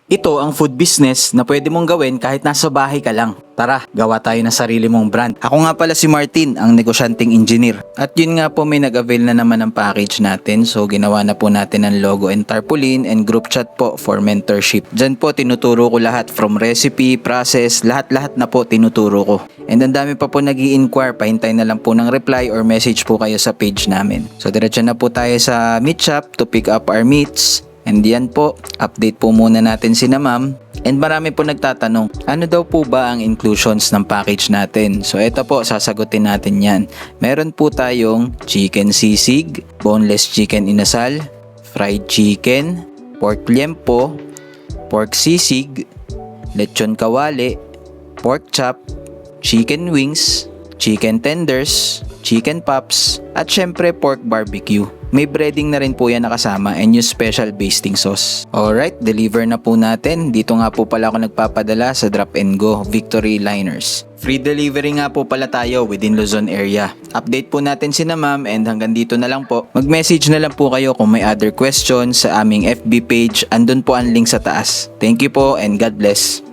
Ito ang food business na pwede mong gawin kahit nasa bahay ka lang. Tara, gawa tayo ng sarili mong brand. Ako nga pala si Martin, ang negosyanteng engineer. At yun nga po, may nag-avail na naman ng package natin. So ginawa na po natin ang logo and tarpaulin and group chat po for mentorship. Diyan po tinuturo ko lahat from recipe, process, lahat-lahat na po tinuturo ko. And ang dami pa po nag-i-inquire, pahintay na lang po ng reply or message po kayo sa page namin. So diretso na po tayo sa meat shop to pick up our meats. And yan po, update po muna natin sina ma'am. And marami po nagtatanong, ano daw po ba ang inclusions ng package natin? So ito po, sasagutin natin yan. Meron po tayong chicken sisig, boneless chicken inasal, fried chicken, pork liempo, pork sisig, lechon kawali, pork chop, chicken wings, chicken tenders, chicken pops, at syempre pork barbecue. May breading na rin po yan nakasama and yung special basting sauce. Alright, deliver na po natin. Dito nga po pala ako nagpapadala sa Drop and Go Victory Liners. Free delivery nga po pala tayo within Luzon area. Update po natin sina ma'am and hanggang dito na lang po. Mag-message na lang po kayo kung may other questions sa aming FB page. Andun po ang link sa taas. Thank you po and God bless.